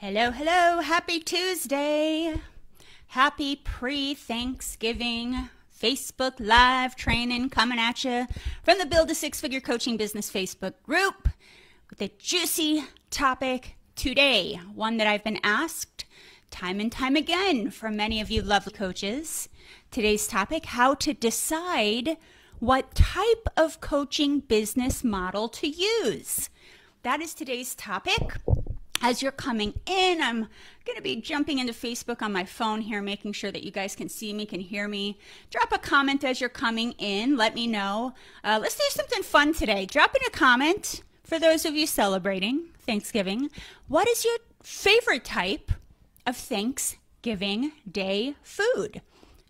Hello, hello. Happy Tuesday. Happy pre-Thanksgiving Facebook Live training coming at you from the Build a Six-Figure Coaching Business Facebook group with a juicy topic today, one that I've been asked time and time again from many of you lovely coaches. Today's topic, how to decide what type of coaching business model to use. That is today's topic. As you're coming in, I'm going to be jumping into Facebook on my phone here, making sure that you guys can see me, can hear me. Drop a comment as you're coming in. Let me know. Let's do something fun today. Drop in a comment for those of you celebrating Thanksgiving. What is your favorite type of Thanksgiving Day food?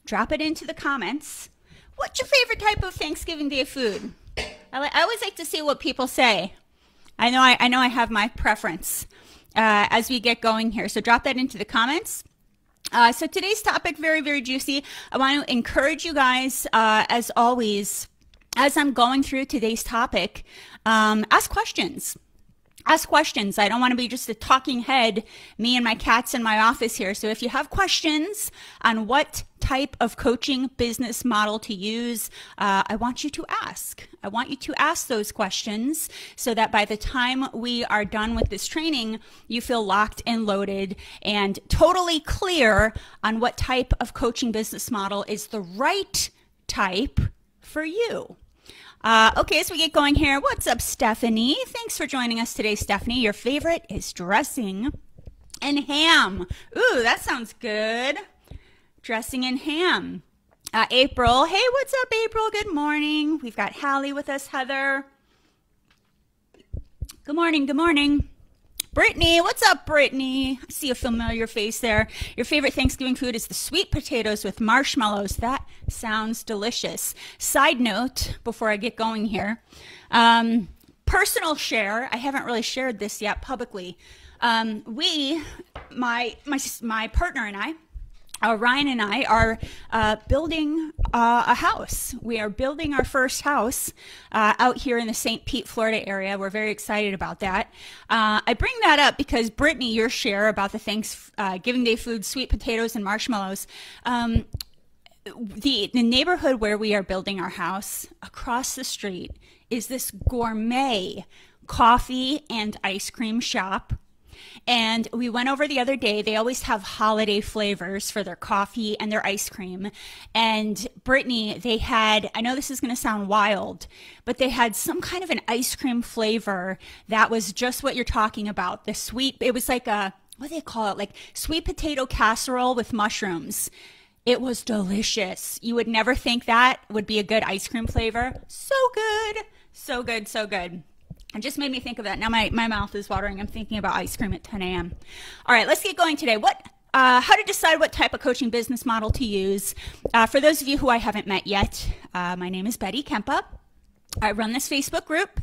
Drop it into the comments. What's your favorite type of Thanksgiving Day food? I always like to see what people say. I know I have my preference as we get going here. So drop that into the comments. So today's topic, very, very juicy. I want to encourage you guys, as always, as I'm going through today's topic, ask questions. Ask questions. I don't want to be just a talking head, me and my cats in my office here. So if you have questions on what type of coaching business model to use, I want you to ask. I want you to ask those questions so that by the time we are done with this training, you feel locked and loaded and totally clear on what type of coaching business model is the right type for you. Okay, as we get going here, what's up, Stephanie? Thanks for joining us today, Stephanie. Your favorite is dressing and ham. Ooh, that sounds good. Dressing and ham. April. Hey, what's up, April? Good morning. We've got Hallie with us, Heather. Good morning, good morning. Brittany, what's up, Brittany? I see a familiar face there. Your favorite Thanksgiving food is the sweet potatoes with marshmallows. That sounds delicious. Side note, before I get going here, personal share. I haven't really shared this yet publicly. My partner and I, Ryan and I are building a house. We are building our first house out here in the St. Pete, Florida area. We're very excited about that. I bring that up because Brittany, your share about the Thanksgiving Day food, sweet potatoes and marshmallows, the neighborhood where we are building our house, across the street is this gourmet coffee and ice cream shop. And we went over the other day. They always have holiday flavors for their coffee and their ice cream. And Brittany, they had, I know this is going to sound wild, but they had some kind of an ice cream flavor that was just what you're talking about. The sweet, it was like a, what do they call it? Like sweet potato casserole with mushrooms. It was delicious. You would never think that would be a good ice cream flavor. So good. So good. So good. It just made me think of that. Now my mouth is watering. I'm thinking about ice cream at 10 a.m. All right, let's get going today. How to decide what type of coaching business model to use. For those of you who I haven't met yet, my name is Betty Kempa. I run this Facebook group,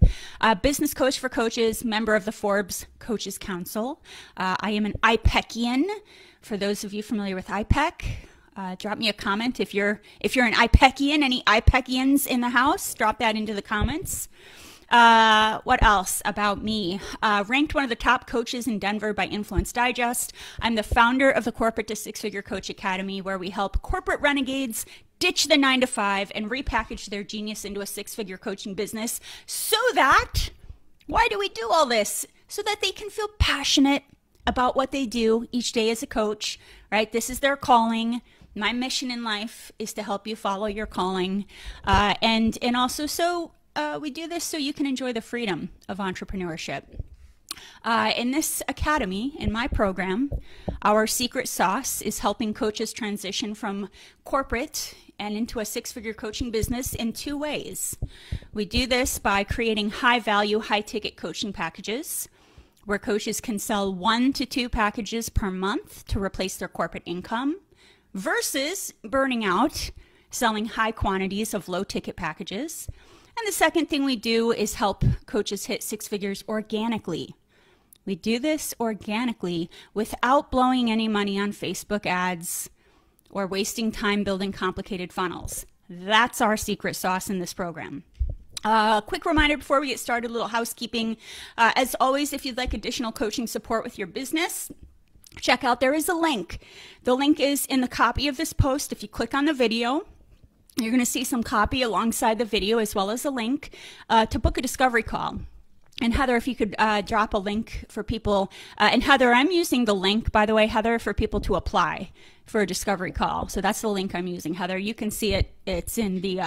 Business Coach for Coaches, member of the Forbes Coaches Council. I am an IPECian. For those of you familiar with IPEC, drop me a comment if you're an IPECian. Any IPECians in the house? Drop that into the comments. What else about me? Ranked one of the top coaches in Denver by Influence Digest. I'm the founder of the Corporate to Six-Figure Coach Academy, where we help corporate renegades ditch the 9-to-5 and repackage their genius into a six-figure coaching business so that, why do we do all this? So that they can feel passionate about what they do each day as a coach, right? This is their calling. My mission in life is to help you follow your calling. And also we do this so you can enjoy the freedom of entrepreneurship. In this academy, in my program, our secret sauce is helping coaches transition from corporate and into a six-figure coaching business in two ways. We do this by creating high-value, high-ticket coaching packages where coaches can sell 1 to 2 packages per month to replace their corporate income versus burning out, selling high quantities of low-ticket packages. And the second thing we do is help coaches hit 6 figures organically. We do this organically without blowing any money on Facebook ads or wasting time building complicated funnels. That's our secret sauce in this program. Quick reminder before we get started, a little housekeeping. As always, if you'd like additional coaching support with your business, check out, there is a link. The link is in the copy of this post. If you click on the video, you're going to see some copy alongside the video as well as a link to book a discovery call. And Heather, if you could drop a link for people. And Heather, I'm using the link, by the way, Heather, for people to apply for a discovery call. So that's the link I'm using. Heather, you can see it. It's in the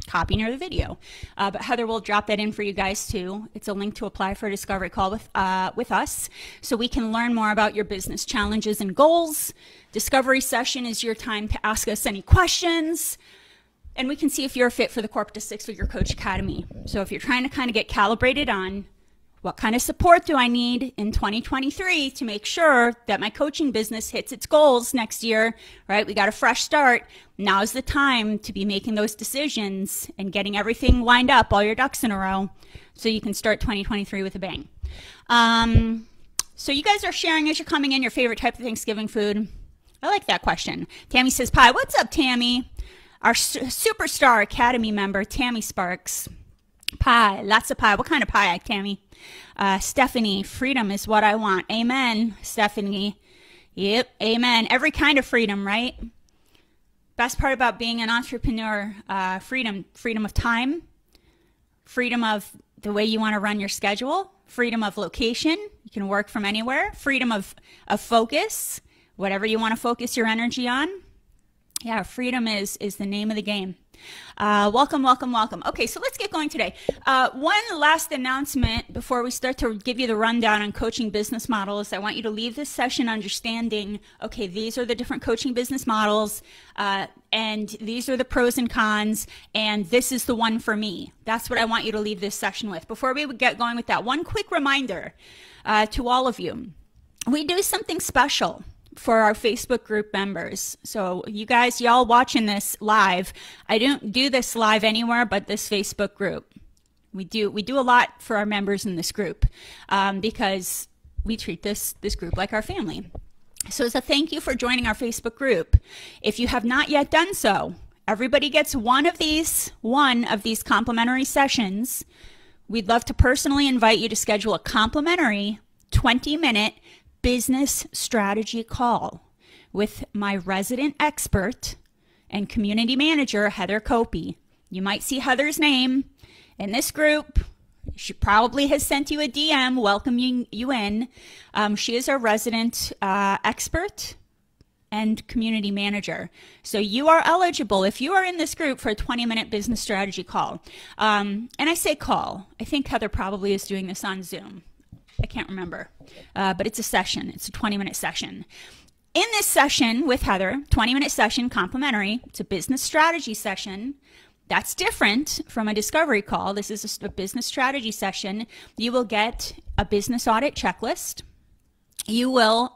copy near the video. But Heather will drop that in for you guys too. It's a link to apply for a discovery call with us, so we can learn more about your business challenges and goals. Discovery session is your time to ask us any questions, and we can see if you're a fit for the Corporate to Six Figure Coach Academy. So if you're trying to kind of get calibrated on what kind of support do I need in 2023 to make sure that my coaching business hits its goals next year, right? We got a fresh start. Now's the time to be making those decisions and getting everything lined up, all your ducks in a row, so you can start 2023 with a bang. So you guys are sharing as you're coming in your favorite type of Thanksgiving food. I like that question. Tammy says pie. What's up, Tammy? Our Superstar Academy member, Tammy Sparks. Pie, lots of pie. What kind of pie, Tammy? Stephanie, freedom is what I want. Amen, Stephanie. Yep, amen. Every kind of freedom, right? Best part about being an entrepreneur, freedom of time, freedom of the way you want to run your schedule, freedom of location. You can work from anywhere. Freedom of focus, whatever you want to focus your energy on. Yeah, freedom is the name of the game. Welcome, welcome, welcome. Okay, so let's get going today. One last announcement before we start to give you the rundown on coaching business models. I want you to leave this session understanding, okay, these are the different coaching business models, and these are the pros and cons, and this is the one for me. That's what I want you to leave this session with. Before we get going with that, one quick reminder to all of you. We do something special for our Facebook group members. So you guys, y'all watching this live, I don't do this live anywhere but this Facebook group. We do a lot for our members in this group because we treat this group like our family. So as a thank you for joining our Facebook group, if you have not yet done so, everybody gets one of these complimentary sessions. We'd love to personally invite you to schedule a complimentary 20-minute business strategy call with my resident expert and community manager, Heather Copey. You might see Heather's name in this group. She probably has sent you a DM welcoming you in. She is our resident expert and community manager. So you are eligible if you are in this group for a 20-minute business strategy call. And I say call. I think Heather probably is doing this on Zoom. I can't remember, but it's a session. It's a 20-minute session. In this session with Heather, 20-minute session, complimentary, it's a business strategy session. That's different from a discovery call. This is a business strategy session. You will get a business audit checklist. You will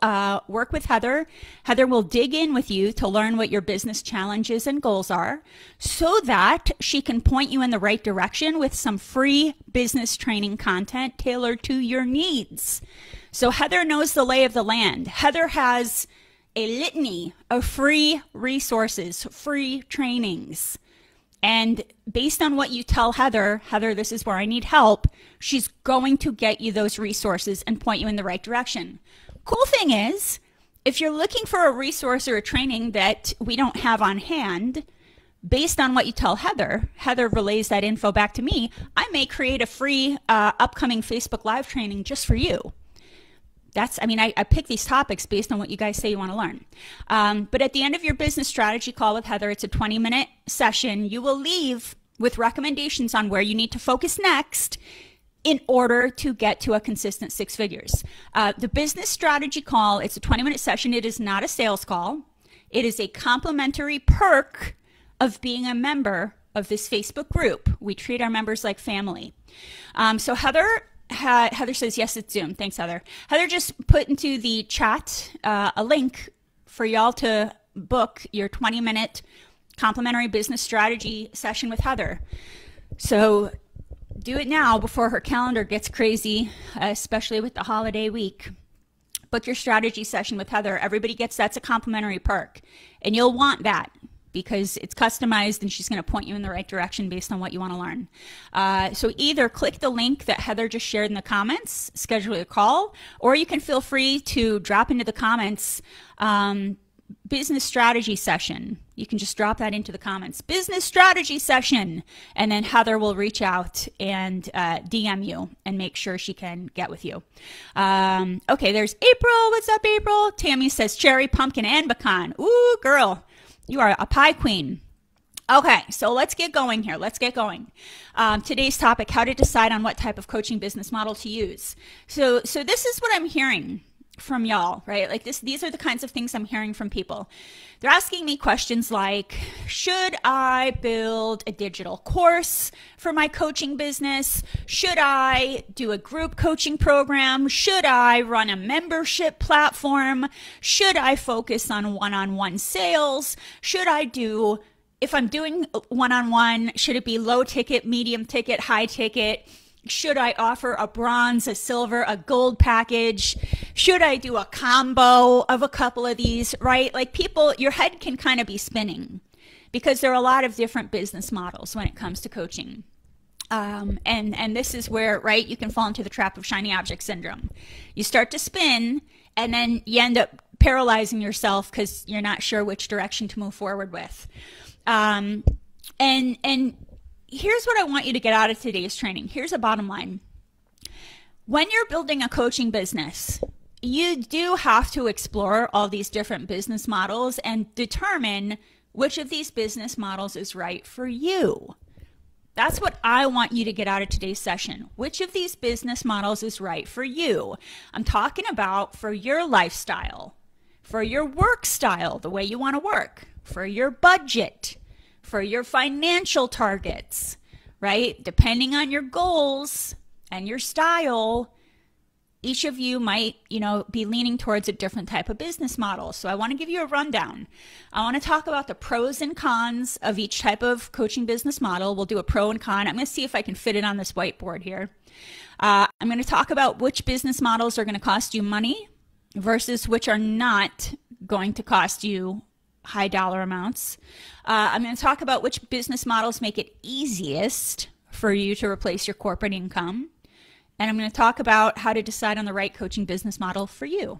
work with Heather. Heather will dig in with you to learn what your business challenges and goals are so that she can point you in the right direction with some free business training content tailored to your needs. So Heather knows the lay of the land. Heather has a litany of free resources, free trainings. And based on what you tell Heather, this is where I need help, she's going to get you those resources and point you in the right direction. Cool thing is, if you're looking for a resource or a training that we don't have on hand, based on what you tell Heather, Heather relays that info back to me, I may create a free upcoming Facebook Live training just for you. I pick these topics based on what you guys say you want to learn. But at the end of your business strategy call with Heather, it's a 20-minute session. You will leave with recommendations on where you need to focus next in order to get to a consistent six figures. The business strategy call, it's a 20-minute session. It is not a sales call. It is a complimentary perk of being a member of this Facebook group. We treat our members like family. So Heather says, yes, it's Zoom. Thanks, Heather. Heather just put into the chat a link for y'all to book your 20-minute complimentary business strategy session with Heather. So do it now before her calendar gets crazy, especially with the holiday week. Book your strategy session with Heather. Everybody gets that's a complimentary perk. And you'll want that. because it's customized and she's going to point you in the right direction based on what you want to learn. So either click the link that Heather just shared in the comments, schedule a call, or you can feel free to drop into the comments business strategy session. You can just drop that into the comments, business strategy session, and then Heather will reach out and DM you and make sure she can get with you. Okay, there's April. What's up, April? Tammy says cherry, pumpkin, and pecan. Ooh, girl, you are a pie queen. Okay, so let's get going here. Let's get going. Today's topic, how to decide on what type of coaching business model to use. So this is what I'm hearing from y'all, right? Like these are the kinds of things I'm hearing from people. They're asking me questions like, should I build a digital course for my coaching business? Should I do a group coaching program? Should I run a membership platform? Should I focus on one-on-one sales? Should I do, if I'm doing one-on-one, should it be low ticket, medium ticket, high ticket? Should I offer a bronze, a silver, a gold package? Should I do a combo of a couple of these, right? Like people, your head can kind of be spinning because there are a lot of different business models when it comes to coaching. And this is where, right, you can fall into the trap of shiny object syndrome. You start to spin and then you end up paralyzing yourself because you're not sure which direction to move forward with. And here's what I want you to get out of today's training. Here's a bottom line. When you're building a coaching business, you do have to explore all these different business models and determine which of these business models is right for you. That's what I want you to get out of today's session. Which of these business models is right for you? I'm talking about for your lifestyle, for your work style, the way you want to work, for your budget, for your financial targets, right? Depending on your goals and your style, each of you might, be leaning towards a different type of business model. So I want to give you a rundown. I want to talk about the pros and cons of each type of coaching business model. We'll do a pro and con. I'm going to see if I can fit it on this whiteboard here. I'm going to talk about which business models are going to cost you money versus which are not going to cost you high dollar amounts. I'm going to talk about which business models make it easiest for you to replace your corporate income. And I'm going to talk about how to decide on the right coaching business model for you.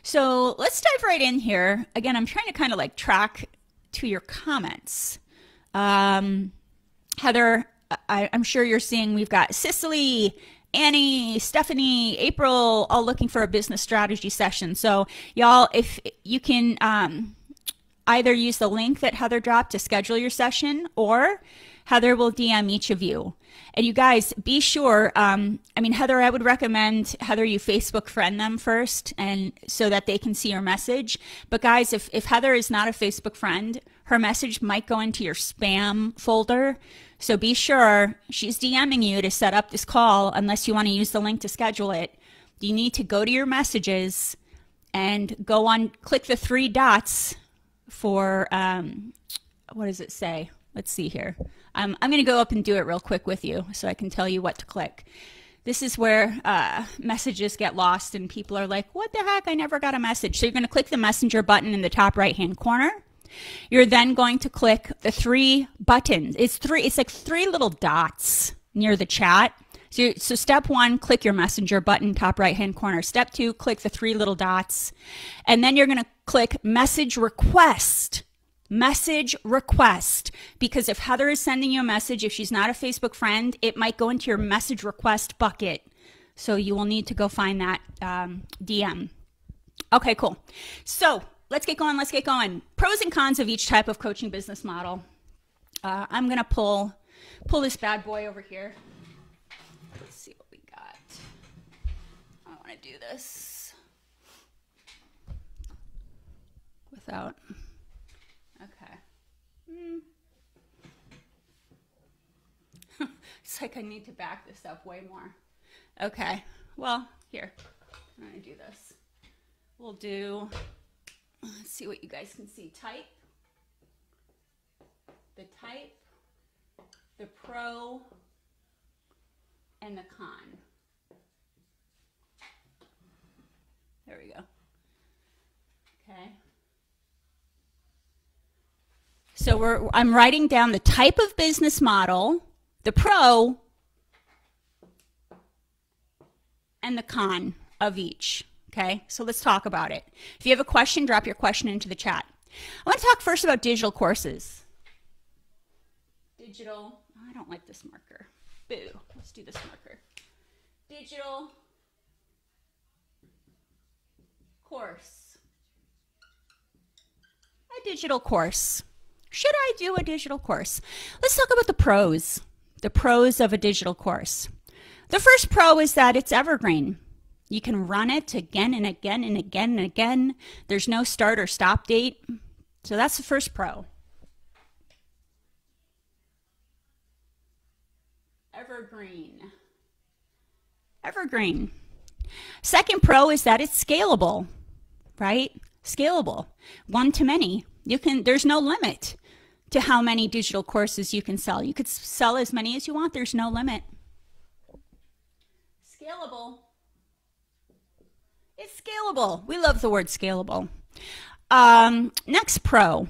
So let's dive right in here. Again, I'm trying to kind of like track to your comments. Heather, I'm sure you're seeing we've got Cicely, Annie, Stephanie, April, all looking for a business strategy session. So y'all, if you can either use the link that Heather dropped to schedule your session, or Heather will DM each of you. And you guys, be sure, Heather, I would recommend, Heather, you Facebook friend them first and so that they can see your message. But guys, if Heather is not a Facebook friend, her message might go into your spam folder. So be sure she's DMing you to set up this call unless you want to use the link to schedule it. You need to go to your messages and go on, click the three dots for, what does it say? Let's see here. I'm going to go up and do it real quick with you so I can tell you what to click. This is where messages get lost and people are like, what the heck? I never got a message. So you're going to click the messenger button in the top right-hand corner. You're then going to click the three buttons. It's like three little dots near the chat. So step one, click your messenger button, top right-hand corner. Step two, click the three little dots. And then you're going to click message request. Message request, because if Heather is sending you a message, if she's not a Facebook friend, it might go into your message request bucket. So you will need to go find that DM. Okay, cool. So let's get going. Let's get going. Pros and cons of each type of coaching business model. I'm going to pull this bad boy over here. Let's see what we got. I want to do this without... Okay. It's like I need to back this up way more. Okay. Well, here. I'm going to do this. We'll do, let's see what you guys can see. Type. The type. The pro. And the con. There we go. Okay. So I'm writing down the type of business model, the pro, and the con of each. Okay, so let's talk about it. If you have a question, drop your question into the chat. I want to talk first about digital courses. Digital, oh, I don't like this marker. Boo, let's do this marker. Digital course. A digital course. Should I do a digital course? Let's talk about the pros of a digital course. The first pro is that it's evergreen. You can run it again and again and again and again. There's no start or stop date. So that's the first pro. Evergreen. Evergreen. Second pro is that it's scalable, right? Scalable. One to many. There's no limit to how many digital courses you can sell. You could sell as many as you want. There's no limit. Scalable. It's scalable. We love the word scalable. Next pro,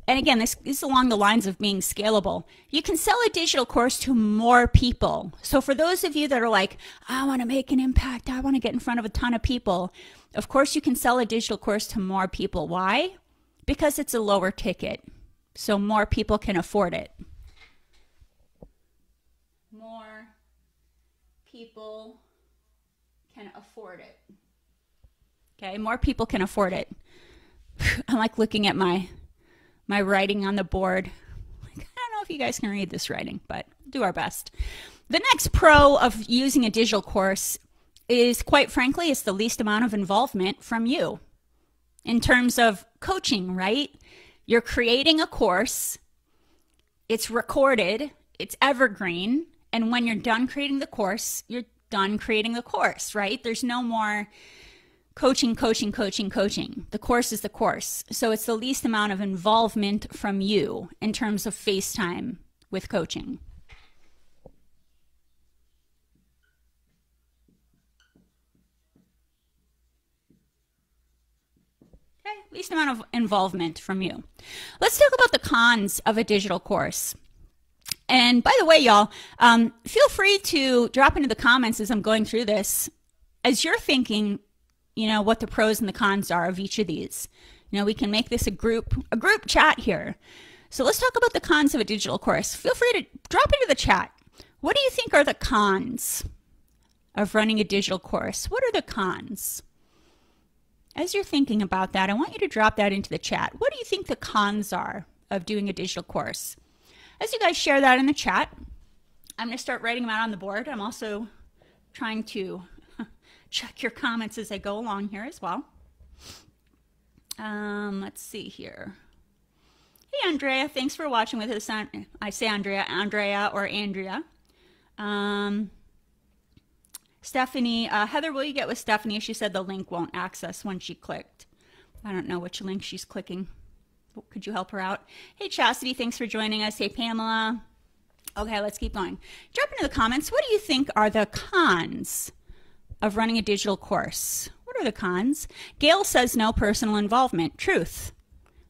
and again, this is along the lines of being scalable. You can sell a digital course to more people. So for those of you that are like, I want to make an impact, I want to get in front of a ton of people, of course you can sell a digital course to more people. Why? Because it's a lower ticket, so more people can afford it. More people can afford it. Okay, more people can afford it. I'm like looking at my writing on the board. I don't know if you guys can read this writing, but do our best. The next pro of using a digital course is, quite frankly, it's the least amount of involvement from you in terms of coaching, right? You're creating a course, it's recorded, it's evergreen, and when you're done creating the course, you're done creating the course, right? There's no more coaching. The course is the course. So it's the least amount of involvement from you in terms of face time with coaching. Okay, least amount of involvement from you. Let's talk about the cons of a digital course. And by the way, y'all, feel free to drop into the comments as I'm going through this, as you're thinking, you know, what the pros and the cons are of each of these. You know, we can make this a group chat here. So let's talk about the cons of a digital course. Feel free to drop into the chat. What do you think are the cons of running a digital course? What are the cons? As you're thinking about that, I want you to drop that into the chat. What do you think the cons are of doing a digital course? As you guys share that in the chat, I'm going to start writing them out on the board. I'm also trying to check your comments as I go along here as well. Let's see here. Hey, Andrea, thanks for watching with us. I say Andrea or Andrea. Stephanie, Heather, will you get with Stephanie? She said the link won't access when she clicked. I don't know which link she's clicking. Could you help her out? Hey, Chastity, thanks for joining us. Hey, Pamela. Okay, let's keep going. Drop into the comments. What do you think are the cons of running a digital course? What are the cons? Gail says no personal involvement. Truth.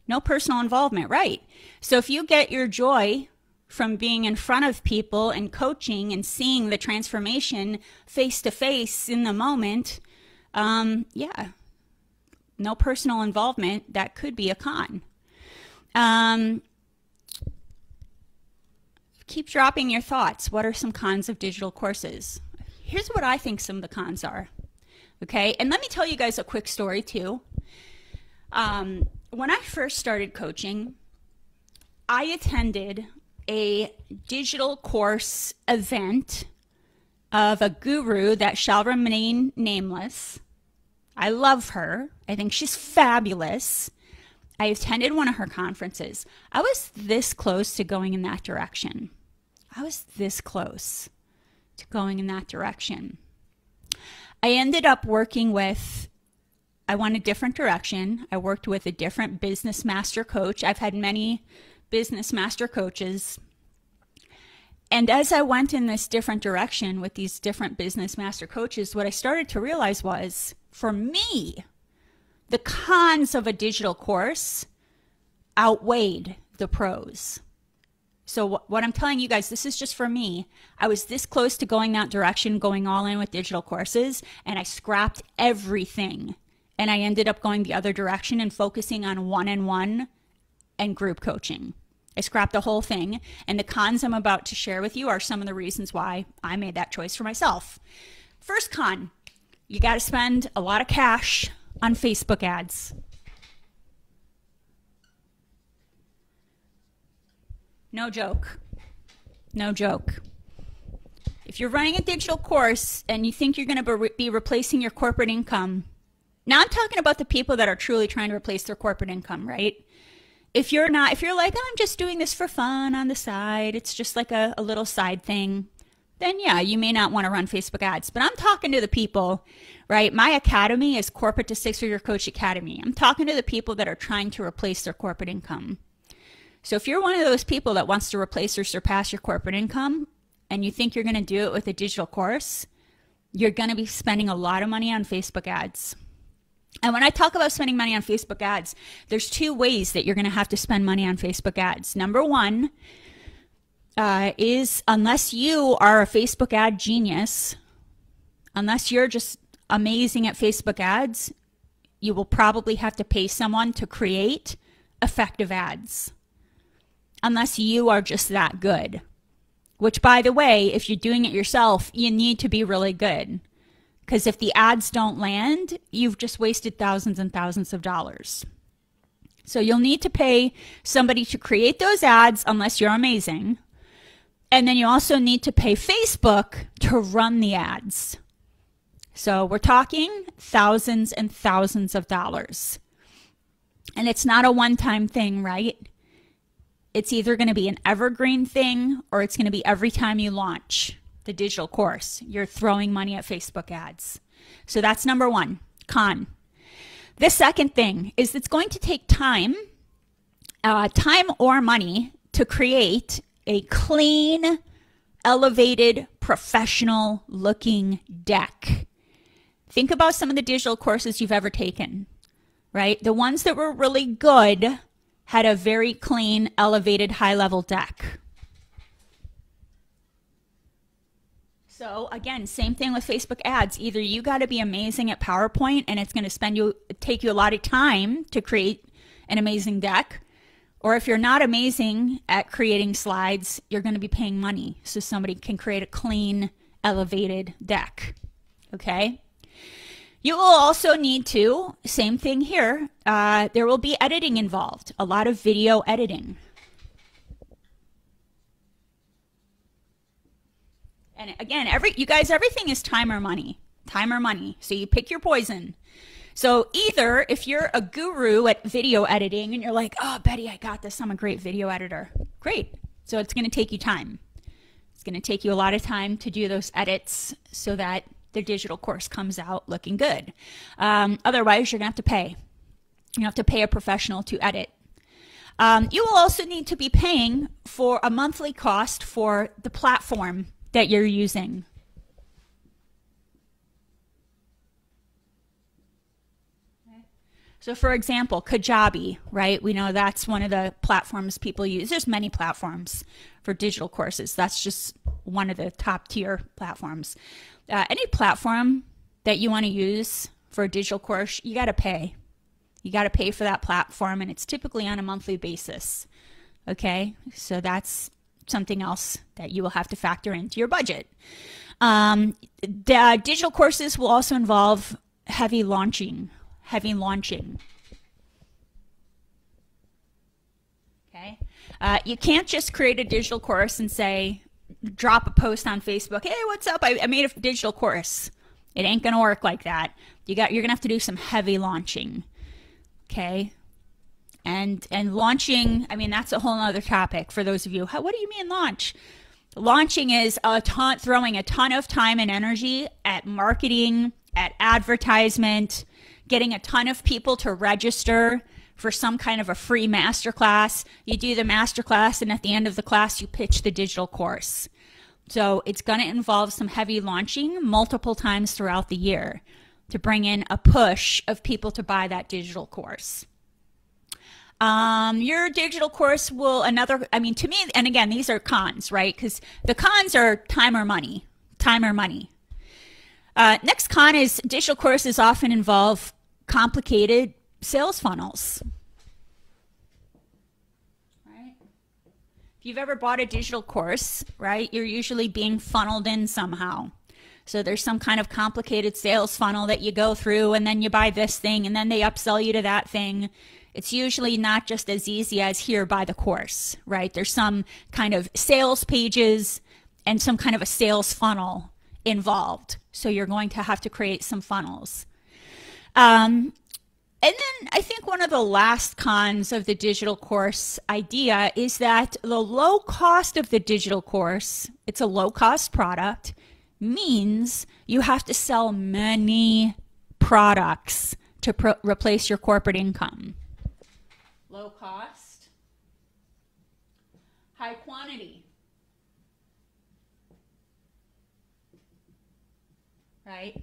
No personal involvement, right. So if you get your joy from being in front of people and coaching and seeing the transformation face to face in the moment, yeah, no personal involvement, that could be a con. Keep dropping your thoughts. What are some cons of digital courses? Here's what I think some of the cons are. Okay, and let me tell you guys a quick story too. When I first started coaching, I attended a digital course event of a guru that shall remain nameless. I love her. I think she's fabulous. I attended one of her conferences. I was this close to going in that direction. I was this close to going in that direction. I ended up working with, I went a different direction. I worked with a different business master coach. I've had many business master coaches. And as I went in this different direction with these different business master coaches, what I started to realize was, for me, the cons of a digital course outweighed the pros. So what I'm telling you guys, this is just for me. I was this close to going that direction, going all in with digital courses, and I scrapped everything. And I ended up going the other direction and focusing on one-on-one and group coaching. I scrapped the whole thing. And the cons I'm about to share with you are some of the reasons why I made that choice for myself. First con, you got to spend a lot of cash on Facebook ads. No joke. No joke. If you're running a digital course and you think you're going to be replacing your corporate income, now I'm talking about the people that are truly trying to replace their corporate income, right? If you're not, if you're like, oh, I'm just doing this for fun on the side, it's just like a little side thing, then yeah, you may not want to run Facebook ads. But I'm talking to the people, right? My academy is Corporate to Six Figure Coach Academy. I'm talking to the people that are trying to replace their corporate income. So if you're one of those people that wants to replace or surpass your corporate income and you think you're going to do it with a digital course, you're going to be spending a lot of money on Facebook ads. And when I talk about spending money on Facebook ads, there's two ways that you're going to have to spend money on Facebook ads. Number one is unless you are a Facebook ad genius, unless you're just amazing at Facebook ads, you will probably have to pay someone to create effective ads. Unless you are just that good. Which, by the way, if you're doing it yourself, you need to be really good. Because if the ads don't land, you've just wasted thousands and thousands of dollars. So you'll need to pay somebody to create those ads unless you're amazing. And then you also need to pay Facebook to run the ads. So we're talking thousands and thousands of dollars. And it's not a one-time thing, right? It's either going to be an evergreen thing or it's going to be every time you launch the digital course, you're throwing money at Facebook ads. So that's number one, con. The second thing is it's going to take time or money to create a clean, elevated, professional looking deck. Think about some of the digital courses you've ever taken, right? The ones that were really good had a very clean, elevated, high-level deck. So again, same thing with Facebook ads. Either you got to be amazing at PowerPoint and it's going to take you a lot of time to create an amazing deck, or if you're not amazing at creating slides, you're going to be paying money so somebody can create a clean, elevated deck. Okay? You will also need to, same thing here, there will be editing involved, a lot of video editing. And again, you guys, everything is time or money. Time or money. So you pick your poison. So either if you're a guru at video editing and you're like, oh, Betty, I got this. I'm a great video editor. Great. So it's going to take you time. It's going to take you a lot of time to do those edits so that the digital course comes out looking good. Otherwise, you're going to have to pay. You have to pay a professional to edit. You will also need to be paying for a monthly cost for the platform that you're using. Okay. So for example, Kajabi, right? We know that's one of the platforms people use. There's many platforms for digital courses. That's just one of the top tier platforms. Any platform that you want to use for a digital course, you got to pay. You got to pay for that platform, and it's typically on a monthly basis. Okay, so that's something else that you will have to factor into your budget. The digital courses will also involve heavy launching. Okay, you can't just create a digital course and say, drop a post on Facebook, hey, what's up? I made a digital course. It ain't gonna work like that. You're gonna have to do some heavy launching. Okay. And launching, I mean, that's a whole other topic for those of you. What do you mean launch? Launching is throwing a ton of time and energy at marketing, at advertisement, getting a ton of people to register for some kind of a free masterclass. You do the masterclass, and at the end of the class, you pitch the digital course. So it's going to involve some heavy launching multiple times throughout the year to bring in a push of people to buy that digital course. Your digital course will to me, and again, these are cons, right? Because the cons are time or money. Time or money. Next con is digital courses often involve complicated sales funnels. Right? If you've ever bought a digital course, right, you're usually being funneled in somehow. So there's some kind of complicated sales funnel that you go through, and then you buy this thing, and then they upsell you to that thing. It's usually not just as easy as here, buy the course, right? There's some kind of sales pages and some kind of a sales funnel involved. So you're going to have to create some funnels. And then I think one of the last cons of the digital course idea is that the low cost of the digital course, it's a low cost product, means you have to sell many products to replace your corporate income. Low cost, high quantity, right?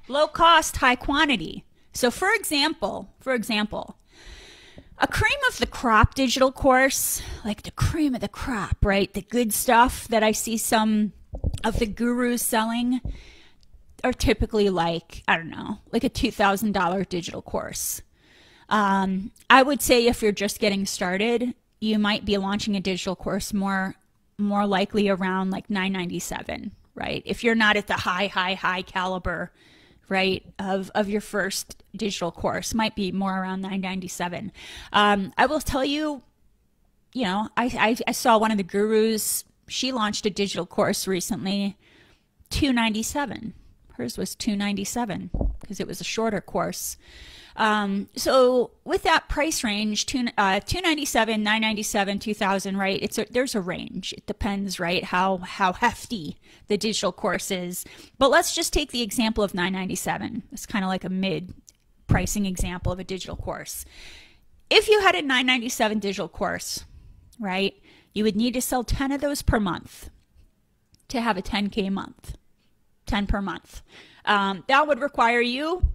Low cost, high quantity. So for example, a cream of the crop digital course, like the cream of the crop, right? The good stuff that I see some of the gurus selling are typically like, I don't know, like a $2,000 digital course. I would say if you're just getting started, you might be launching a digital course more likely around like $997, right? If you're not at the high caliber, right, of your first digital course, might be more around $997. I will tell you, I saw one of the gurus. She launched a digital course recently, $297. Hers was $297 because it was a shorter course. So with that price range, $297, $997, $2,000, right? There's a range. It depends, right, how hefty the digital course is. But let's just take the example of $997. It's kind of like a mid pricing example of a digital course. If you had a $997 digital course, right, you would need to sell 10 of those per month to have a 10K month, 10 per month. That would require you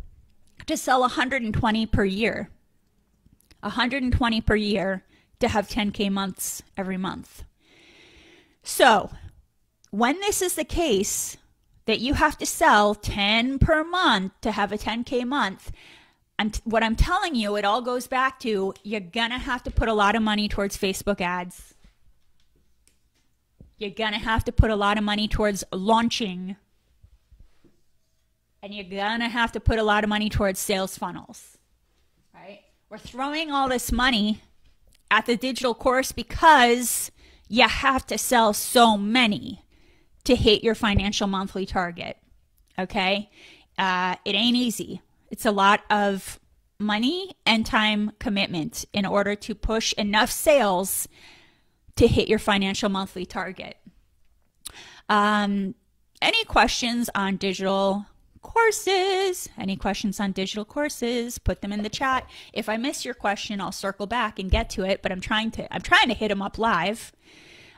to sell 120 per year, 120 per year to have 10K months every month. So when this is the case that you have to sell 10 per month to have a 10K month, what I'm telling you, it all goes back to you're going to have to put a lot of money towards Facebook ads. You're going to have to put a lot of money towards launching. And you're going to have to put a lot of money towards sales funnels, right? We're throwing all this money at the digital course because you have to sell so many to hit your financial monthly target, okay? It ain't easy. It's a lot of money and time commitment in order to push enough sales to hit your financial monthly target. Any questions on digital courses? Any questions on digital courses? Put them in the chat. If I miss your question, I'll circle back and get to it, but I'm trying to hit them up live.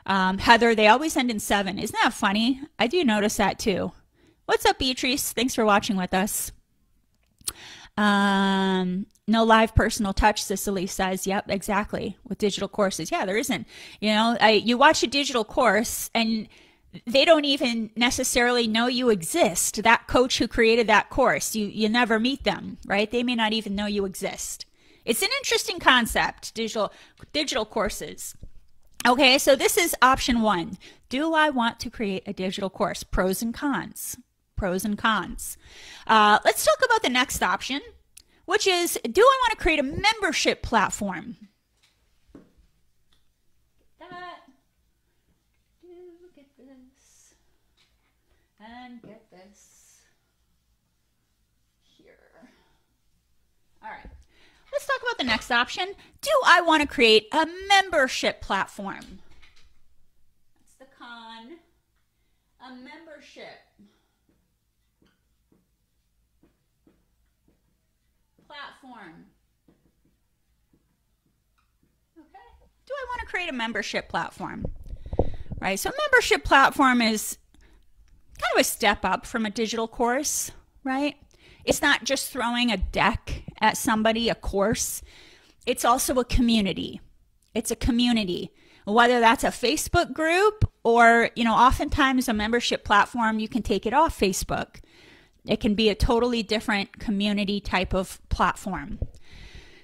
Heather, they always end in 7. Isn't that funny? I do notice that too. What's up, Beatrice? Thanks for watching with us. No live personal touch, Cicely says. Yep, exactly. With digital courses. Yeah, there isn't. You watch a digital course and they don't even necessarily know you exist. That coach who created that course, you never meet them, right? They may not even know you exist. It's an interesting concept, digital courses. Okay, so this is option 1. Do I want to create a digital course? Pros and cons. Pros and cons. Let's talk about the next option, which is, do I want to create a membership platform? Get this, and get this here. All right. Let's talk about the next option. Do I want to create a membership platform? That's the con. A membership platform. Okay. Do I want to create a membership platform? Right. So membership platform is kind of a step up from a digital course, right? It's not just throwing a deck at somebody, a course. it's also a community. It's a community, whether that's a Facebook group or, oftentimes a membership platform, you can take it off Facebook. It can be a totally different community type of platform.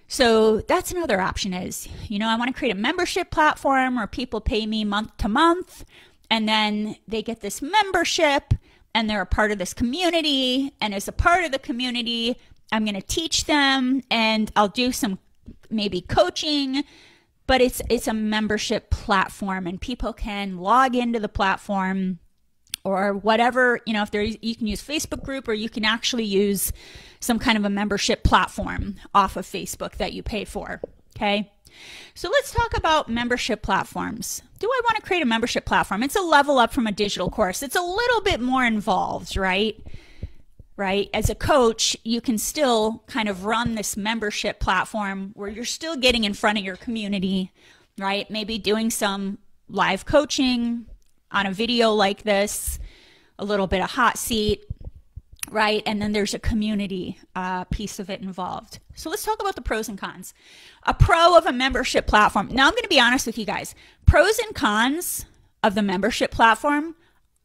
So that's another option is, I want to create a membership platform where people pay me month to month, and then they get this membership and they're a part of this community. And as a part of the community, I'm going to teach them and I'll do some maybe coaching, but it's a membership platform and people can log into the platform or whatever, if you can use Facebook group or you can actually use some kind of a membership platform off of Facebook that you pay for. Okay. So let's talk about membership platforms. Do I want to create a membership platform? It's a level up from a digital course. It's a little bit more involved, right? Right? As a coach, you can still kind of run this membership platform where you're still getting in front of your community, right? Maybe doing some live coaching on a video like this, a little bit of hot seat, right? And then there's a community piece of it involved. So let's talk about the pros and cons. A pro of a membership platform. Now I'm going to be honest with you guys. Pros and cons of the membership platform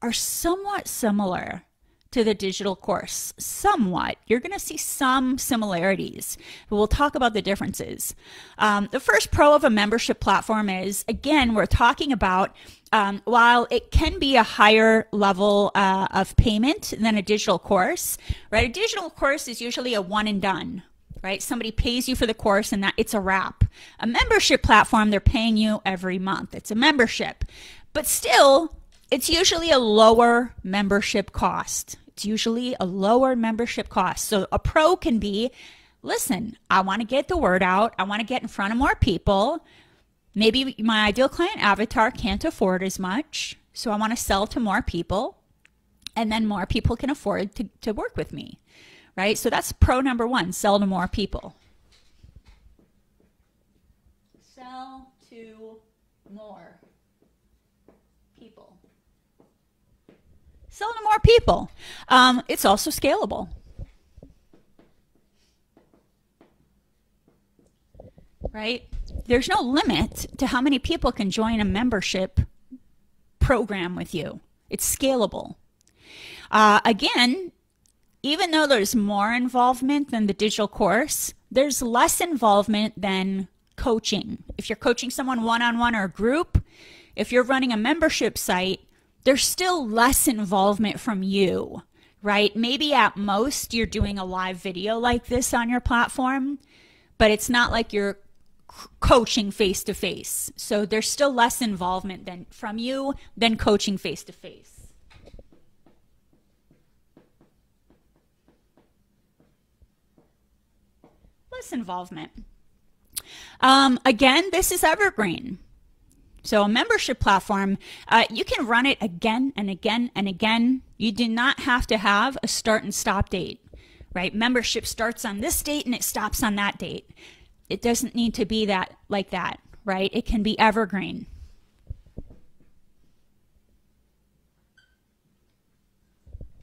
are somewhat similar to the digital course. Somewhat. You're going to see some similarities, but we'll talk about the differences. The first pro of a membership platform is, again, we're talking about while it can be a higher level of payment than a digital course, right? A digital course is usually a one and done, right? Somebody pays you for the course and it's a wrap. A membership platform, they're paying you every month. It's a membership, but still, it's usually a lower membership cost. It's usually a lower membership cost. So a pro can be, listen, I want to get the word out. I want to get in front of more people. Maybe my ideal client avatar can't afford as much, so I want to sell to more people, and then more people can afford to work with me, right? So that's pro number one, sell to more people. Sell to more people. Sell to more people. It's also scalable. Right? There's no limit to how many people can join a membership program with you. It's scalable. Again, even though there's more involvement than the digital course, there's less involvement than coaching. If you're coaching someone one-on-one or a group, if you're running a membership site, there's still less involvement from you, right? Maybe at most you're doing a live video like this on your platform, but it's not like you're coaching face to face. So there's still less involvement from you than coaching face to face. Less involvement. Again, this is evergreen. So a membership platform, you can run it again and again and again. You do not have to have a start and stop date, right? Membership starts on this date and it stops on that date. It doesn't need to be like that, right? It can be evergreen.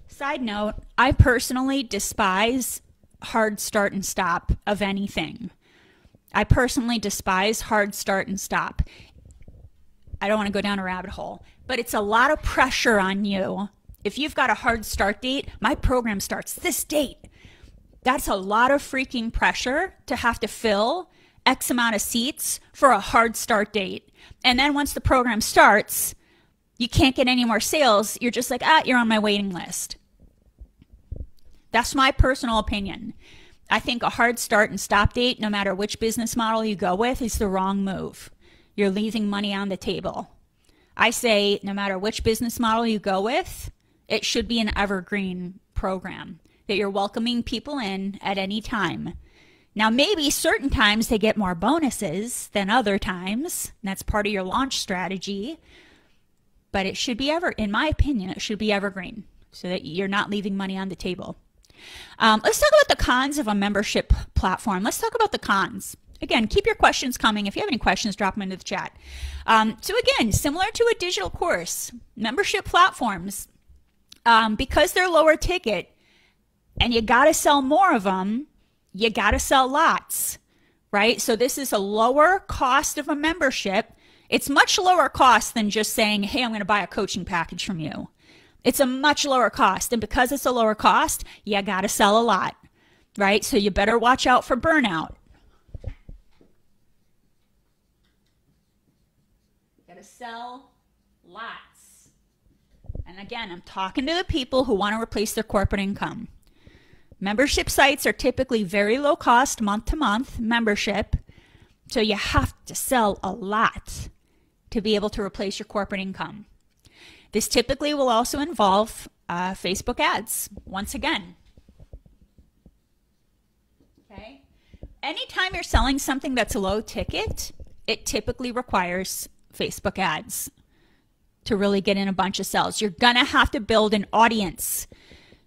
Side note, I personally despise hard start and stop of anything. I personally despise hard start and stop. I don't want to go down a rabbit hole, but it's a lot of pressure on you. If you've got a hard start date, my program starts this date. That's a lot of freaking pressure to have to fill X amount of seats for a hard start date. And then once the program starts, you can't get any more sales. You're just like, you're on my waiting list. That's my personal opinion. I think a hard start and stop date, no matter which business model you go with, is the wrong move. You're leaving money on the table. I say no matter which business model you go with, it should be an evergreen program that you're welcoming people in at any time. Now, maybe certain times they get more bonuses than other times. And that's part of your launch strategy. But it should be in my opinion, it should be evergreen so that you're not leaving money on the table. Let's talk about the cons of a membership platform. Let's talk about the cons. Again, keep your questions coming. If you have any questions, drop them into the chat. So again, similar to a digital course, membership platforms, because they're lower ticket and you got to sell more of them, you got to sell lots, right? So this is a lower cost of a membership. It's much lower cost than just saying, hey, I'm going to buy a coaching package from you. It's a much lower cost. And because it's a lower cost, you got to sell a lot, right? So you better watch out for burnout. Got to sell lots. And again, I'm talking to the people who want to replace their corporate income. Membership sites are typically very low cost month-to-month membership. So you have to sell a lot to be able to replace your corporate income. This typically will also involve Facebook ads, once again. Okay. Anytime you're selling something that's low ticket, it typically requires Facebook ads to really get in a bunch of sales. You're going to have to build an audience.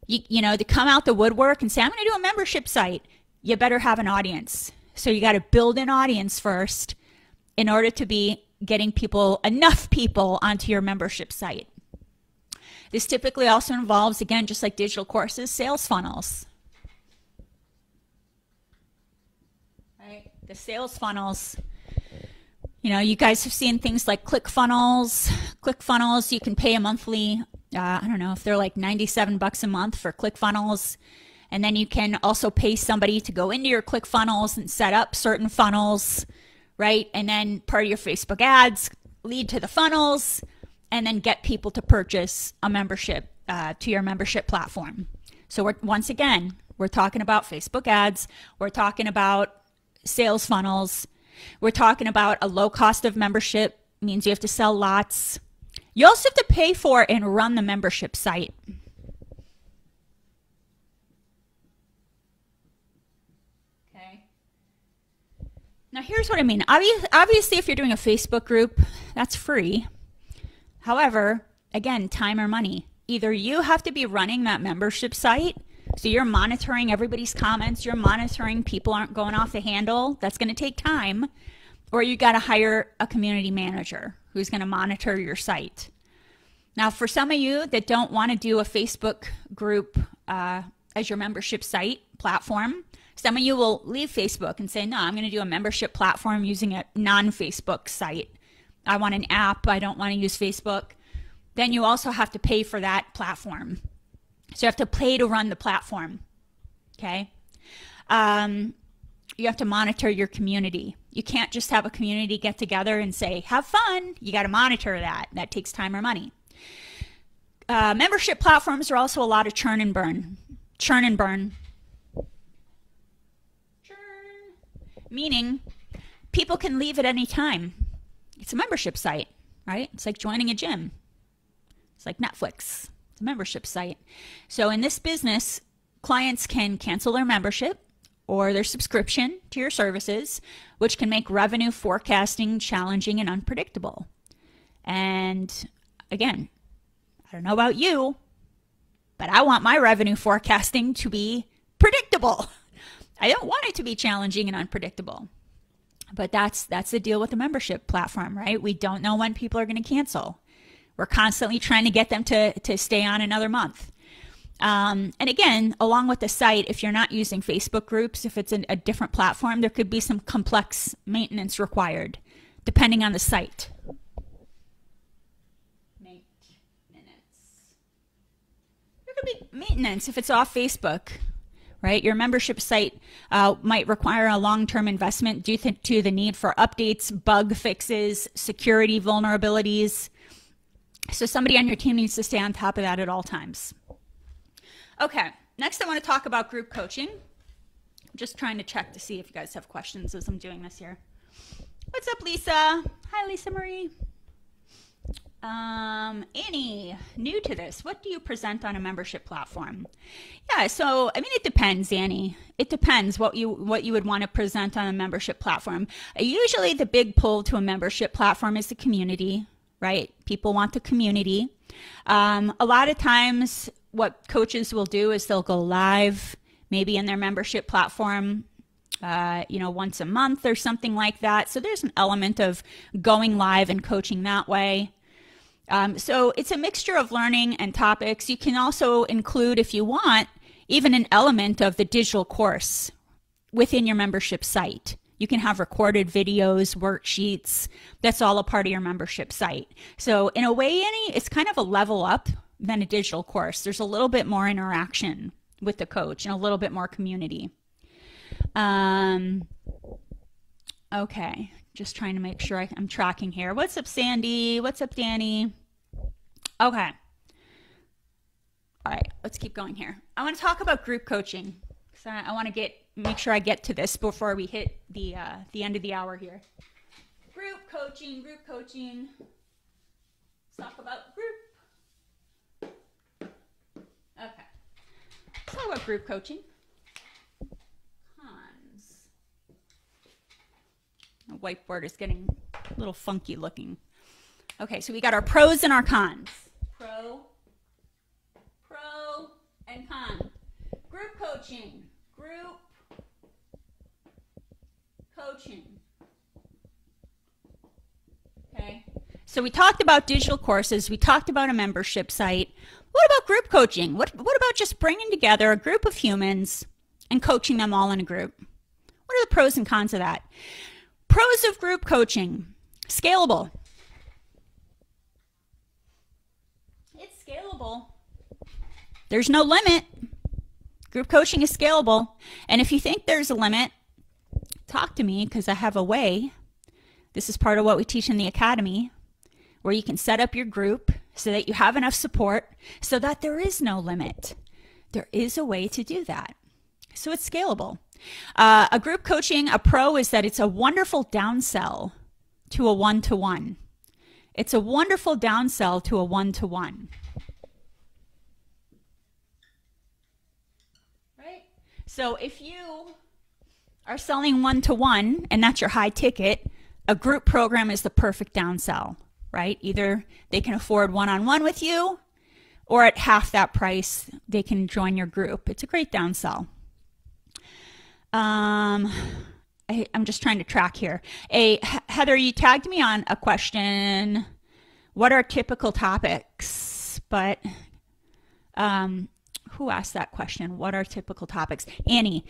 You know, to come out the woodwork and say, I'm going to do a membership site, you better have an audience. So you got to build an audience first in order to be getting enough people onto your membership site. This typically also involves, again, just like digital courses, sales funnels. Right? The sales funnels, you know, you guys have seen things like ClickFunnels. ClickFunnels, you can pay a monthly, I don't know if they're like $97 a month for ClickFunnels. And then you can also pay somebody to go into your ClickFunnels and set up certain funnels, right? And then part of your Facebook ads lead to the funnels and then get people to purchase a membership to your membership platform. So once again, we're talking about Facebook ads. We're talking about sales funnels. We're talking about a low cost of membership, means you have to sell lots. You also have to pay for and run the membership site. Okay. Now here's what I mean. Obviously, if you're doing a Facebook group, that's free. However, again, time or money. Either you have to be running that membership site, so you're monitoring everybody's comments, you're monitoring people aren't going off the handle, that's going to take time, or you got to hire a community manager who's going to monitor your site. Now, for some of you that don't want to do a Facebook group as your membership site platform, some of you will leave Facebook and say, no, I'm going to do a membership platform using a non-Facebook site. I want an app. I don't want to use Facebook. Then you also have to pay for that platform. So you have to pay to run the platform. Okay. You have to monitor your community. You can't just have a community get together and say, have fun. You got to monitor that. That takes time or money. Membership platforms are also a lot of churn and burn. Churn and burn. Churn. Meaning people can leave at any time. It's a membership site, right? It's like joining a gym. It's like Netflix. It's a membership site. So in this business, clients can cancel their membership or their subscription to your services, which can make revenue forecasting challenging and unpredictable. And again, I don't know about you, but I want my revenue forecasting to be predictable. I don't want it to be challenging and unpredictable. But that's the deal with the membership platform, right? We don't know when people are going to cancel. We're constantly trying to get them to stay on another month. And again, along with the site, if you're not using Facebook groups, if it's a different platform, there could be some complex maintenance required, depending on the site. Maintenance. There could be maintenance if it's off Facebook. Right? Your membership site might require a long-term investment due to the need for updates, bug fixes, security vulnerabilities. So somebody on your team needs to stay on top of that at all times. Okay, next I want to talk about group coaching. I'm just trying to check to see if you guys have questions as I'm doing this here. What's up, Lisa? Hi, Lisa Marie. Annie, new to this, what do you present on a membership platform? Yeah, so I mean, it depends, Annie. It depends what you would want to present on a membership platform. Usually the big pull to a membership platform is the community, right? People want the community. A lot of times what coaches will do is they'll go live, maybe in their membership platform, once a month or something like that. So there's an element of going live and coaching that way. So it's a mixture of learning and topics. You can also include, if you want, even an element of the digital course within your membership site. You can have recorded videos, worksheets. That's all a part of your membership site. So in a way, Annie, it's kind of a level up than a digital course. There's a little bit more interaction with the coach and a little bit more community. Okay, just trying to make sure I'm tracking here. What's up, Sandy? What's up, Danny? Okay. All right, let's keep going here. I want to talk about group coaching. So I want to make sure I get to this before we hit the end of the hour here. Group coaching, group coaching. Let's talk about group. Okay. Let's talk about group coaching. Cons. The whiteboard is getting a little funky looking. Okay, so we got our pros and our cons. Pro and con. Group coaching. Group coaching. Okay. So we talked about digital courses. We talked about a membership site. What about group coaching? What about just bringing together a group of humans and coaching them all in a group? What are the pros and cons of that? Pros of group coaching. Scalable. It's scalable. There's no limit. Group coaching is scalable. And if you think there's a limit, talk to me, because I have a way. This is part of what we teach in the academy, where you can set up your group so that you have enough support so that there is no limit. There is a way to do that. So it's scalable. A group coaching, a pro is that it's a wonderful downsell to a one-to-one. It's a wonderful downsell to a one-to-one. So if you are selling one-to-one and that's your high ticket, a group program is the perfect downsell, right? Either they can afford one-on-one with you, or at half that price, they can join your group. It's a great downsell. I'm just trying to track here. Heather, you tagged me on a question. What are typical topics? But who asked that question? What are typical topics? Annie,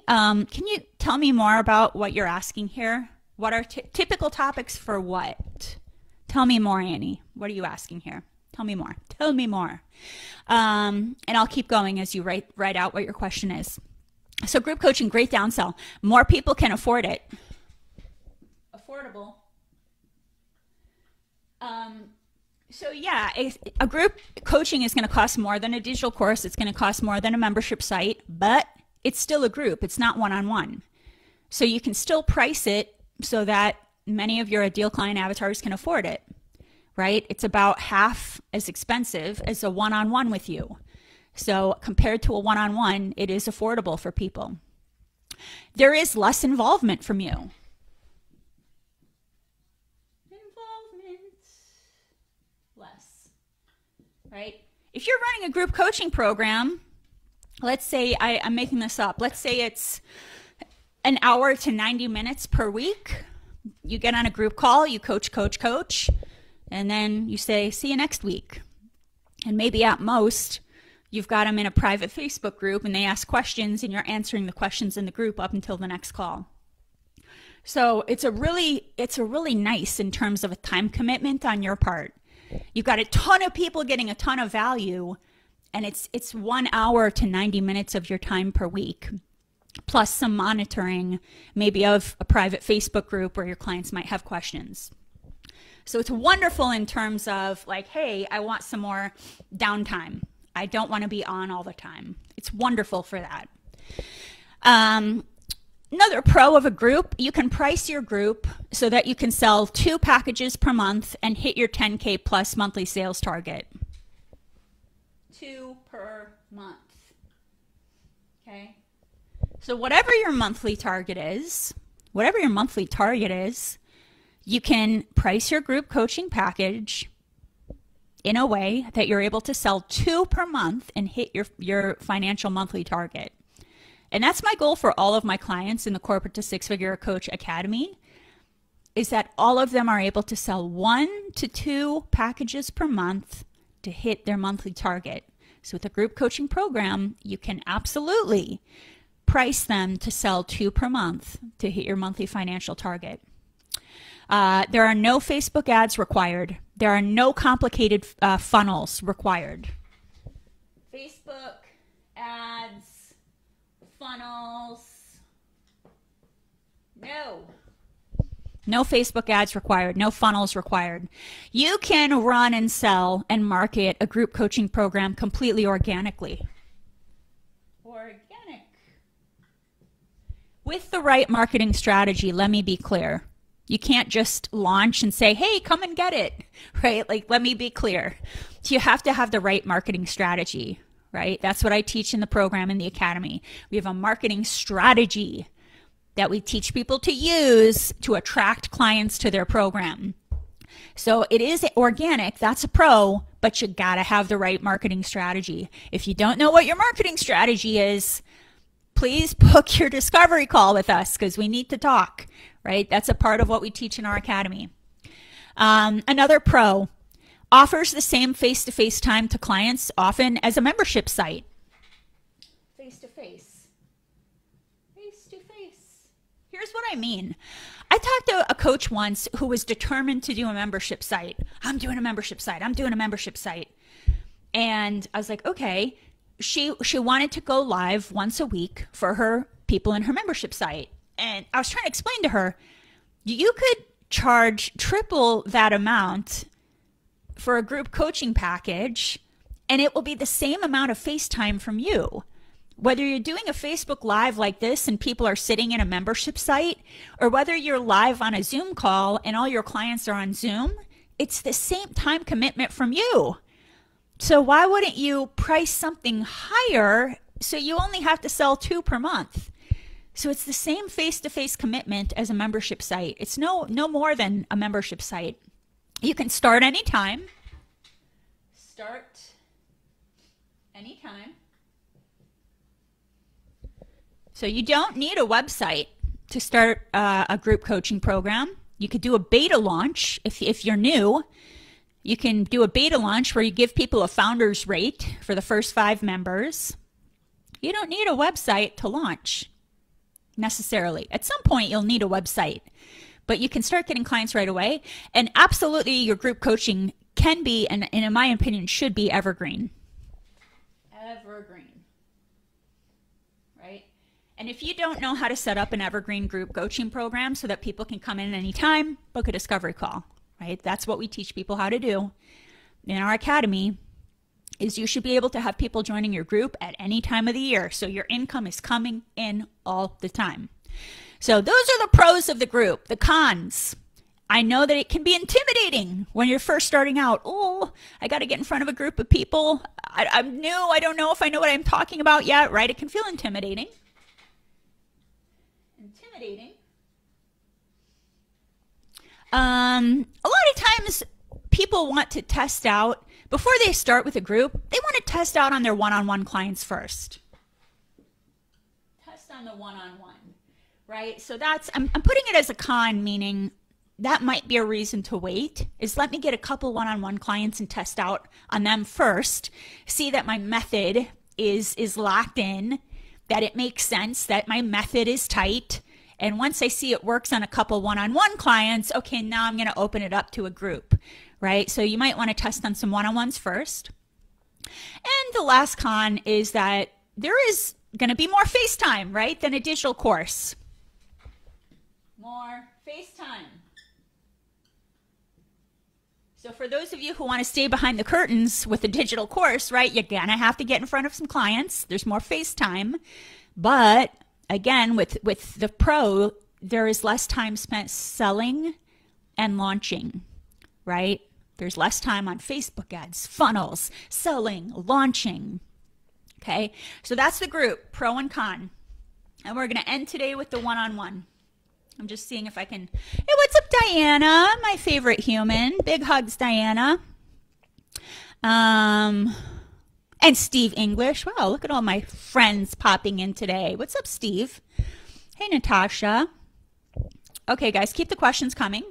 can you tell me more about what you're asking here? What are typical topics for what? Tell me more, Annie. What are you asking here? Tell me more. Tell me more. And I'll keep going as you write out what your question is. So group coaching, great downsell. More people can afford it. Affordable. So yeah, a group coaching is going to cost more than a digital course. It's going to cost more than a membership site, but it's still a group. It's not one-on-one. So you can still price it so that many of your ideal client avatars can afford it, right? It's about half as expensive as a one-on-one with you. So compared to a one-on-one, it is affordable for people. There is less involvement from you. Right? If you're running a group coaching program, let's say, I'm making this up, let's say it's an hour to 90 minutes per week. You get on a group call, you coach, and then you say, see you next week. And maybe at most, you've got them in a private Facebook group and they ask questions and you're answering the questions in the group up until the next call. So it's a really nice in terms of a time commitment on your part. You've got a ton of people getting a ton of value, and it's 1 hour to 90 minutes of your time per week, plus some monitoring maybe of a private Facebook group where your clients might have questions. So it's wonderful in terms of like, hey, I want some more downtime. I don't want to be on all the time. It's wonderful for that. Another pro of a group, you can price your group so that you can sell 2 packages per month and hit your 10K plus monthly sales target. 2 per month. Okay. So whatever your monthly target is, you can price your group coaching package in a way that you're able to sell 2 per month and hit your financial monthly target. And that's my goal for all of my clients in the Corporate to Six-Figure Coach Academy, is that all of them are able to sell 1 to 2 packages per month to hit their monthly target. So with a group coaching program, you can absolutely price them to sell 2 per month to hit your monthly financial target. There are no Facebook ads required. There are no complicated funnels required. Facebook ads, funnels, no. No Facebook ads required, no funnels required. You can run and sell and market a group coaching program completely organically. Organic. With the right marketing strategy, let me be clear. You can't just launch and say, hey, come and get it, right? Like, let me be clear. You have to have the right marketing strategy, right? That's what I teach in the program in the academy. We have a marketing strategy that we teach people to use to attract clients to their program. So it is organic, that's a pro, but you gotta have the right marketing strategy. If you don't know what your marketing strategy is, please book your discovery call with us because we need to talk, right? That's a part of what we teach in our academy. Another pro, offers the same face-to-face time to clients often as a membership site. Face-to-face. Here's what I mean. I talked to a coach once who was determined to do a membership site. I'm doing a membership site. I'm doing a membership site. And I was like, okay. She wanted to go live once a week for her people in her membership site. And I was trying to explain to her, you could charge triple that amount for a group coaching package, and it will be the same amount of face time from you. Whether you're doing a Facebook Live like this and people are sitting in a membership site, or whether you're live on a Zoom call and all your clients are on Zoom, it's the same time commitment from you. So why wouldn't you price something higher so you only have to sell 2 per month? So it's the same face-to-face commitment as a membership site. It's no more than a membership site. You can start anytime. Start anytime. So you don't need a website to start a group coaching program. You could do a beta launch if you're new. You can do a beta launch where you give people a founder's rate for the first 5 members. You don't need a website to launch necessarily. At some point, you'll need a website, but you can start getting clients right away. And absolutely, your group coaching can be, and in my opinion, should be evergreen. Evergreen. Right? And if you don't know how to set up an evergreen group coaching program so that people can come in anytime, book a discovery call, right? That's what we teach people how to do in our academy, is you should be able to have people joining your group at any time of the year. So your income is coming in all the time. So those are the pros of the group. The cons. I know that it can be intimidating when you're first starting out. Oh, I got to get in front of a group of people. I'm new. I don't know if I know what I'm talking about yet, right? It can feel intimidating. A lot of times people want to test out, before they start with a group, they want to test out on their one-on-one clients first. Test on the one-on-one, right? So that's, I'm putting it as a con, meaning that might be a reason to wait, is let me get a couple one-on-one clients and test out on them first, see that my method is locked in, that it makes sense, that my method is tight. And once I see it works on a couple one-on-one clients, okay, now I'm going to open it up to a group, right? So you might want to test on some one-on-ones first. And the last con is that there is going to be more FaceTime, right, than a digital course. More FaceTime. So for those of you who want to stay behind the curtains with a digital course, right, you're going to have to get in front of some clients. There's more FaceTime. But again, with the pro, there is less time spent selling and launching, right? There's less time on Facebook ads, funnels, selling, launching, okay? So that's the group, pro and con. And we're going to end today with the one-on-one. I'm just seeing if I can. Hey, what's up, Diana? My favorite human. Big hugs, Diana. And Steve English. Wow, look at all my friends popping in today. What's up, Steve? Hey, Natasha. Okay, guys, keep the questions coming.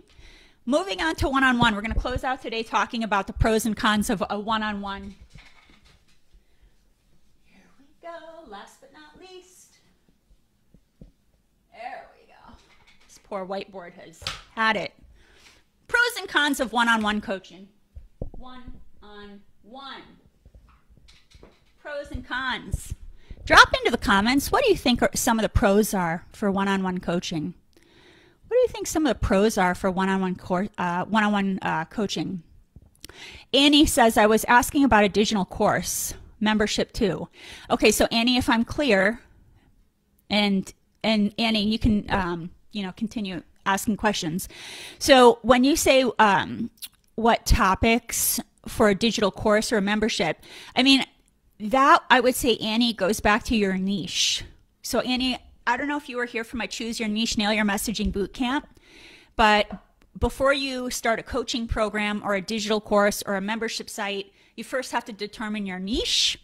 Moving on to one-on-one. We're going to close out today talking about the pros and cons of a one-on-one. Here we go. Last but not least. poor whiteboard has had it. Pros and cons of one-on-one coaching. One-on-one. Pros and cons. Drop into the comments, what do you think some of the pros are for one-on-one coaching? What do you think some of the pros are for one-on-one coaching? Annie says, I was asking about a digital course membership too. Okay, so Annie, if I'm clear, and Annie, you can continue asking questions. So when you say what topics for a digital course or a membership, I mean, that, I would say, Annie, goes back to your niche. So Annie, I don't know if you were here for my Choose Your Niche, Nail Your Messaging bootcamp, but before you start a coaching program or a digital course or a membership site, you first have to determine your niche,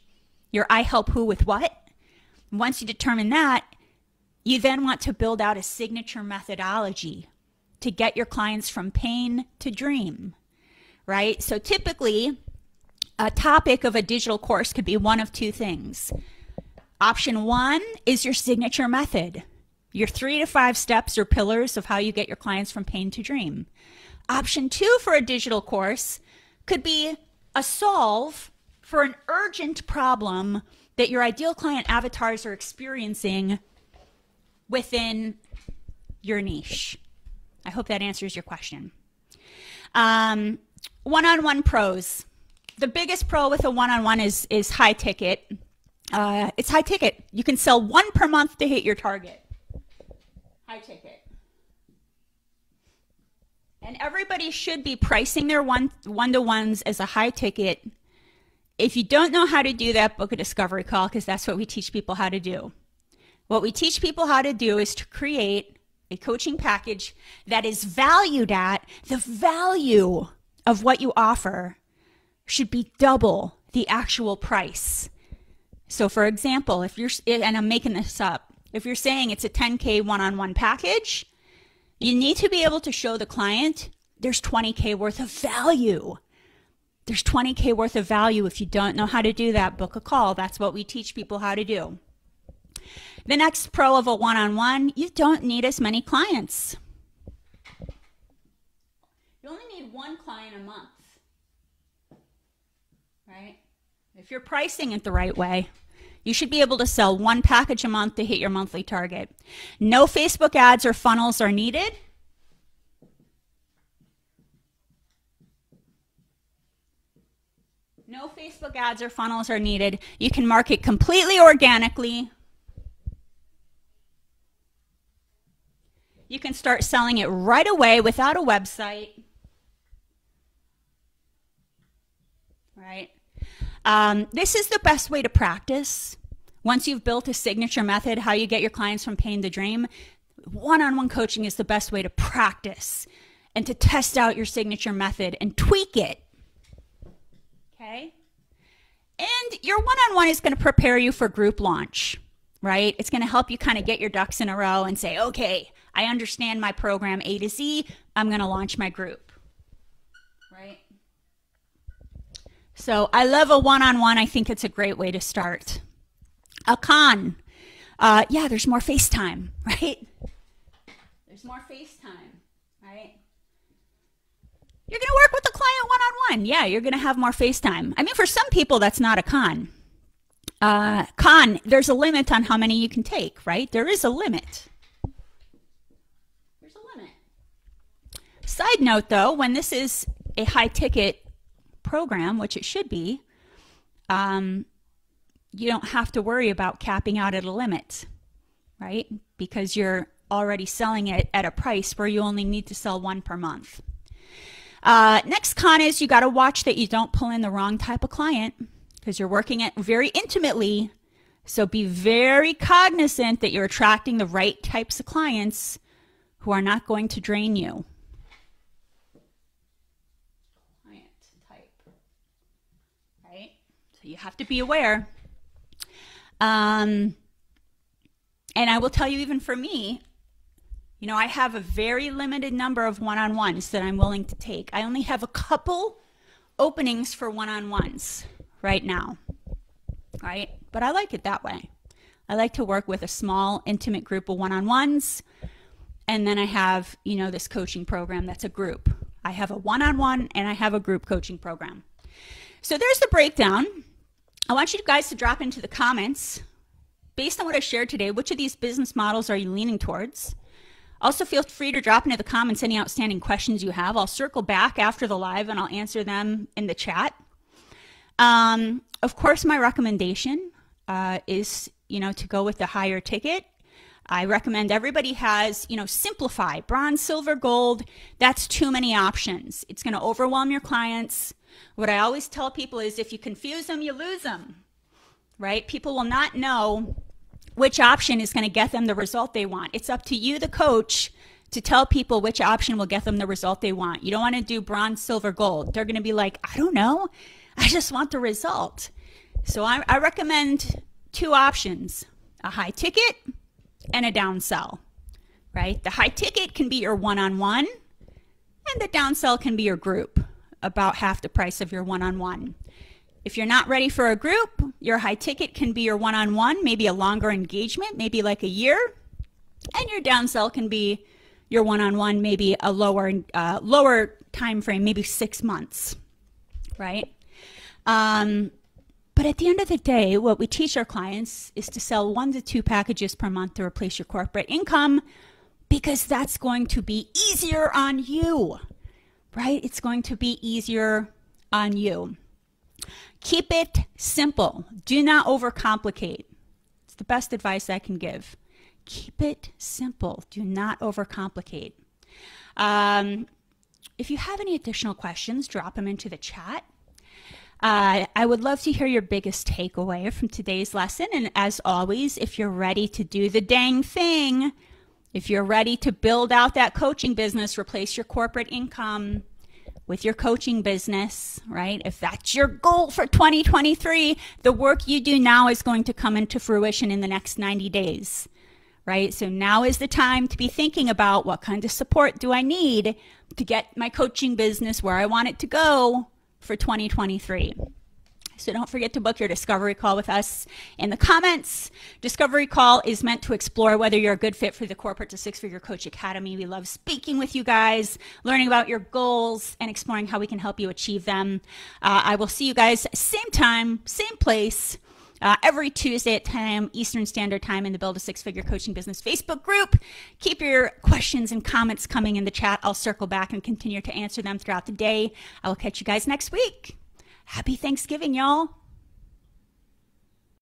your I help who with what. Once you determine that, you then want to build out a signature methodology to get your clients from pain to dream, right? So typically, a topic of a digital course could be one of two things. Option one is your signature method, your 3 to 5 steps or pillars of how you get your clients from pain to dream. Option two for a digital course could be a solve for an urgent problem that your ideal client avatars are experiencing within your niche. I hope that answers your question. One-on-one pros. The biggest pro with a one-on-one is high ticket. It's high ticket. You can sell 1 per month to hit your target. High ticket. And everybody should be pricing their one-to-ones as a high ticket. If you don't know how to do that, book a discovery call, because that's what we teach people how to do. What we teach people how to do is to create a coaching package that is valued at the value of what you offer should be double the actual price. So for example, if you're, and I'm making this up, if you're saying it's a 10K one-on-one package, you need to be able to show the client there's 20K worth of value. There's 20K worth of value. If you don't know how to do that, book a call. That's what we teach people how to do. The next pro of a one-on-one, you don't need as many clients. You only need 1 client a month. Right? If you're pricing it the right way, you should be able to sell 1 package a month to hit your monthly target. No Facebook ads or funnels are needed. No Facebook ads or funnels are needed. You can market completely organically. You can start selling it right away without a website. Right? This is the best way to practice. Once you've built a signature method, how you get your clients from pain to dream, one-on-one coaching is the best way to practice and to test out your signature method and tweak it. Okay? And your one-on-one is going to prepare you for group launch, right? It's going to help you kind of get your ducks in a row and say, okay, I understand my program A to Z. I'm going to launch my group, right? So I love a one-on-one. I think it's a great way to start. A con. Yeah, there's more FaceTime, right? There's more FaceTime, right? You're going to work with the client one-on-one. Yeah, you're going to have more FaceTime. I mean, for some people, that's not a con. Con, there's a limit on how many you can take, right? There is a limit. There's a limit. Side note, though, when this is a high-ticket program, which it should be, you don't have to worry about capping out at a limit, right? Because you're already selling it at a price where you only need to sell 1 per month. Next con is you got to watch that you don't pull in the wrong type of client because you're working it very intimately. So be very cognizant that you're attracting the right types of clients who are not going to drain you. Client type, right? So you have to be aware. And I will tell you, even for me, you know, I have a very limited number of one-on-ones that I'm willing to take. I only have a couple openings for one-on-ones right now, right? But I like it that way. I like to work with a small, intimate group of one-on-ones. And then I have, this coaching program that's a group. I have a one-on-one and I have a group coaching program. So there's the breakdown. I want you guys to drop into the comments, based on what I shared today, which of these business models are you leaning towards? Also, feel free to drop into the comments any outstanding questions you have. I'll circle back after the live and I'll answer them in the chat. Of course, my recommendation is, to go with the higher ticket. I recommend everybody has, simplify, bronze, silver, gold. That's too many options. It's going to overwhelm your clients. What I always tell people is if you confuse them, you lose them, right? People will not know which option is going to get them the result they want. It's up to you, the coach, to tell people which option will get them the result they want. You don't want to do bronze, silver, gold. They're going to be like, I don't know. I just want the result. So I recommend two options, a high ticket and a down sell, right? The high ticket can be your one-on-one and the down sell can be your group, about half the price of your one-on-one. If you're not ready for a group, your high ticket can be your one-on-one, maybe a longer engagement, maybe like a year, and your down sell can be your one-on-one, maybe a lower time frame, maybe 6 months, right? But at the end of the day, what we teach our clients is to sell 1 to 2 packages per month to replace your corporate income, because that's going to be easier on you, right? It's going to be easier on you. Keep it simple. Do not overcomplicate. It's the best advice I can give. Keep it simple. Do not overcomplicate. If you have any additional questions, drop them into the chat. I would love to hear your biggest takeaway from today's lesson. And as always, if you're ready to do the dang thing, if you're ready to build out that coaching business, replace your corporate income with your coaching business, right? If that's your goal for 2023, the work you do now is going to come into fruition in the next 90 days, right? So now is the time to be thinking about what kind of support do I need to get my coaching business where I want it to go for 2023. So don't forget to book your discovery call with us in the comments. Discovery call is meant to explore whether you're a good fit for the Corporate to Six-Figure Coach Academy. We love speaking with you guys, learning about your goals, and exploring how we can help you achieve them. I will see you guys same time, same place, every Tuesday at 10 a.m. Eastern Standard Time in the Build a Six-Figure Coaching Business Facebook group. Keep your questions and comments coming in the chat. I'll circle back and continue to answer them throughout the day. I will catch you guys next week. Happy Thanksgiving, y'all.